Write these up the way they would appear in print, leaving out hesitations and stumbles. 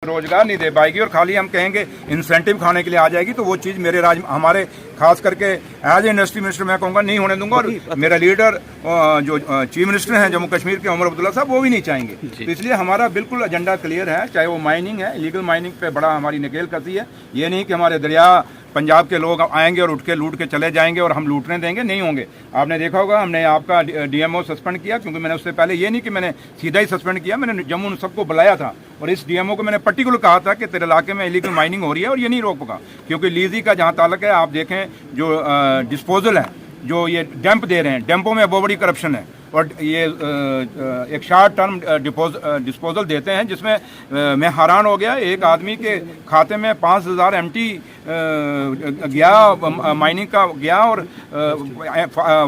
रोजगार नहीं दे पाएगी और खाली हम कहेंगे इंसेंटिव खाने के लिए आ जाएगी, तो वो चीज़ मेरे हमारे खास करके एज ए इंडस्ट्री मिनिस्टर मैं कहूँगा नहीं होने दूंगा। और मेरा लीडर जो चीफ मिनिस्टर हैं जम्मू कश्मीर के उमर अब्दुल्ला साहब, वो भी नहीं चाहेंगे। तो इसलिए हमारा बिल्कुल एजेंडा क्लियर है, चाहे वो माइनिंग है, इलीगल माइनिंग पे बड़ा हमारी नकेल कसी है। ये नहीं कि हमारे दरिया पंजाब के लोग आएंगे और उठ के लूट के चले जाएंगे और हम लूटने देंगे, नहीं होंगे। आपने देखा होगा हमने आपका डीएमओ सस्पेंड किया, क्योंकि मैंने उससे पहले ये नहीं कि मैंने सीधा ही सस्पेंड किया, मैंने जम्मू सबको बुलाया था और इस डीएमओ को मैंने पर्टिकुलर कहा था कि तेरे इलाके में इलीगल माइनिंग हो रही है और ये नहीं रोक पाएगा। क्योंकि लीजी का जहाँ ताल्लुक है, आप देखें जो डिस्पोजल है, जो ये डैम्प दे रहे हैं, डैम्पों में बहुत बड़ी करप्शन है और ये एक शॉर्ट टर्म डिस्पोजल देते हैं, जिसमें मैं हैरान हो गया। एक आदमी के खाते में 5000 MT गया, माइनिंग का गया, और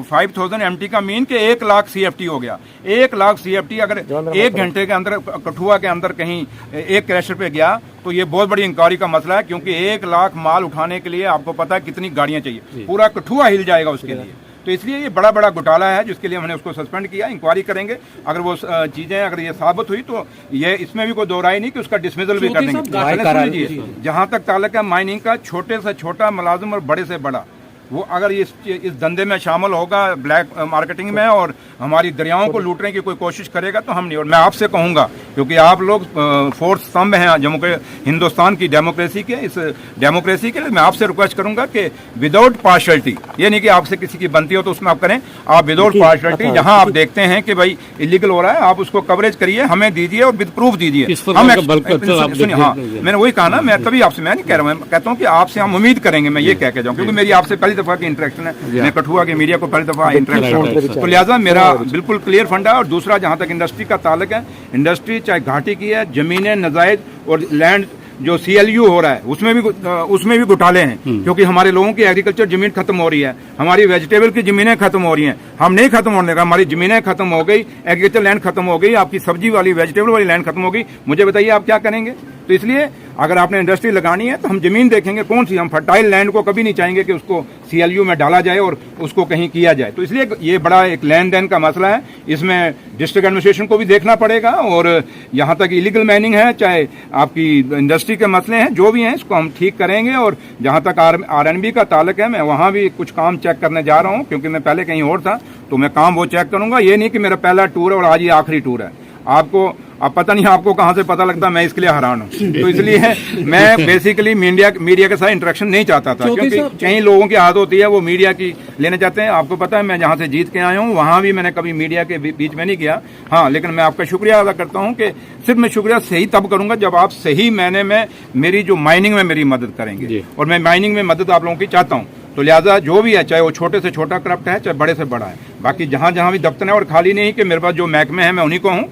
5000 MT का मीन के 1 लाख CFT हो गया। 1 लाख CFT अगर 1 घंटे के अंदर कठुआ के अंदर कहीं एक क्रैशर पे गया तो ये बहुत बड़ी इंक्वायरी का मसला है, क्योंकि 1 लाख माल उठाने के लिए आपको पता है कितनी गाड़ियां चाहिए, पूरा कठुआ हिल जाएगा उसके लिए। तो इसलिए ये बड़ा बड़ा घोटाला है, जिसके लिए हमने उसको सस्पेंड किया। इंक्वायरी करेंगे, अगर वो चीजें अगर ये साबित हुई तो ये इसमें भी कोई दो राय नहीं कि उसका डिसमिसल भी कर देंगे। जहां तक ताल्लुक है माइनिंग का, छोटे से छोटा मुलाजिम और बड़े से बड़ा, वो अगर इस धंधे में शामिल होगा, ब्लैक मार्केटिंग में, और हमारी दरियाओं को लूटने की कोई कोशिश करेगा तो हम नहीं। और मैं आपसे कहूंगा, क्योंकि आप लोग फोर्थ स्तंभ हैं जम्मू के हिंदुस्तान की डेमोक्रेसी के, इस डेमोक्रेसी के लिए मैं आपसे रिक्वेस्ट करूंगा कि विदाउट पार्शलिटी, ये नहीं कि आपसे किसी की बनती हो तो उसमें आप करें, आप विदाउट पार्शलिटी जहां आप देखते हैं कि भाई इलीगल हो रहा है, आप उसको कवरेज करिए, हमें दीजिए और विद प्रूफ दीजिए। हम सुनिए, हाँ मैंने वही कहा ना, मैं तभी आपसे, मैं नहीं कह रहा हूँ, मैं कहता हूँ कि आपसे हम उम्मीद करेंगे, मैं ये कह के जाऊँ, क्योंकि मेरी आपसे पहली दफा की इंटरेक्शन है, मैं कठुआ के मीडिया को पहली दफा इंटरेक्शन, तो लिहाजा मेरा बिल्कुल क्लियर फंडा है। और दूसरा, जहां तक इंडस्ट्री का ताल्लुक है, इंडस्ट्री चाहे घाटी की है, जमीनें नजायज और लैंड जो CLU हो रहा है उसमें भी घोटाले हैं, क्योंकि हमारे लोगों की एग्रीकल्चर जमीन खत्म हो रही है, हमारी वेजिटेबल की जमीनें खत्म हो रही हैं। हम नहीं खत्म होने का, हमारी जमीनें खत्म हो गई, एग्रीकल्चर लैंड खत्म हो गई, आपकी सब्जी वाली वेजिटेबल वाली लैंड खत्म हो गई, मुझे बताइए आप क्या करेंगे? तो इसलिए अगर आपने इंडस्ट्री लगानी है तो हम जमीन देखेंगे कौन सी, हम फर्टाइल लैंड को कभी नहीं चाहेंगे कि उसको CLU में डाला जाए और उसको कहीं किया जाए। तो इसलिए ये बड़ा एक लेन देन का मसला है, इसमें डिस्ट्रिक्ट एडमिनिस्ट्रेशन को भी देखना पड़ेगा। और यहाँ तक इलीगल माइनिंग है, चाहे आपकी इंडस्ट्री के मसले हैं, जो भी हैं इसको हम ठीक करेंगे। और जहाँ तक RNB का ताल्लुक है, मैं वहाँ भी कुछ काम चेक करने जा रहा हूँ, क्योंकि मैं पहले कहीं और था, तो मैं काम वो चेक करूंगा। ये नहीं कि मेरा पहला टूर है और आज ये आखिरी टूर है। आपको अब पता नहीं आपको कहां से पता लगता, मैं इसके लिए हैरान हूं। तो इसलिए मैं बेसिकली मीडिया के साथ इंटरेक्शन नहीं चाहता था, क्योंकि कई लोगों की आदत होती है वो मीडिया की लेने चाहते हैं। आपको पता है मैं जहां से जीत के आया हूं वहां भी मैंने कभी मीडिया के बीच में नहीं किया। हाँ, लेकिन मैं आपका शुक्रिया अदा करता हूं कि सिर्फ मैं शुक्रिया सही तब करूंगा जब आप सही मायने में मेरी जो माइनिंग में मेरी मदद करेंगे, और मैं माइनिंग में मदद आप लोगों की चाहता हूं। तो लिहाजा जो भी है, चाहे वो छोटे से छोटा करप्ट है, चाहे बड़े से बड़ा है, बाकी जहां जहां भी दफ्तर है, और खाली नहीं कि मेरे पास जो महकमे है मैं उन्हीं को हूं,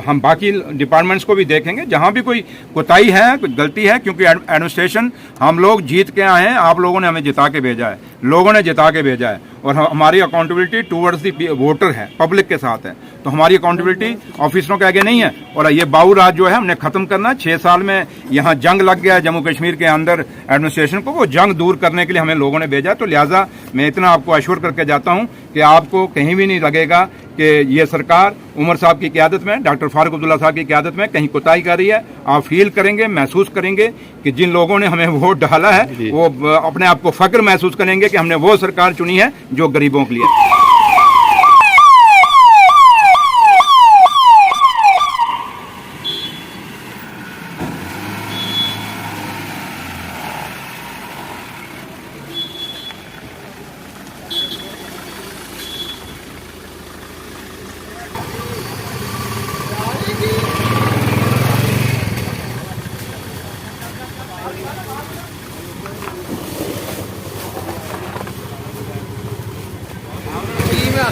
हम बाकी डिपार्टमेंट्स को भी देखेंगे जहां भी कोई कोताही है, कोई गलती है। क्योंकि एडमिनिस्ट्रेशन हम लोग जीत के आए हैं, आप लोगों ने हमें जिता के भेजा है, लोगों ने जिता के भेजा है, और हमारी अकाउंटेबिलिटी टूवर्ड्स द वोटर है, पब्लिक के साथ है। तो हमारी अकाउंटेबिलिटी ऑफिसरों के आगे नहीं है। और ये बाऊ राज जो है हमने खत्म करना। 6 साल में यहाँ जंग लग गया जम्मू कश्मीर के अंदर एडमिनिस्ट्रेशन को, वो जंग दूर करने के लिए हमें लोगों ने भेजा। तो लिहाजा मैं इतना आपको अश्योर करके जाता हूँ कि आपको कहीं भी नहीं लगेगा कि ये सरकार उमर साहब की क़यादत में, डॉक्टर फारूक अब्दुल्ला साहब की क़यादत में कहीं कोताही कर रही है। आप फील करेंगे, महसूस करेंगे कि जिन लोगों ने हमें वोट डाला है वो अपने आप को फख्र महसूस करेंगे कि हमने वो सरकार चुनी है जो गरीबों के लिए।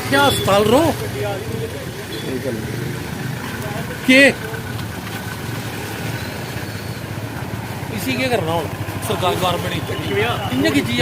क्या अस्पताल रो के इसी के करना हो सरकार गवर्नमेंट इन्हें की चीज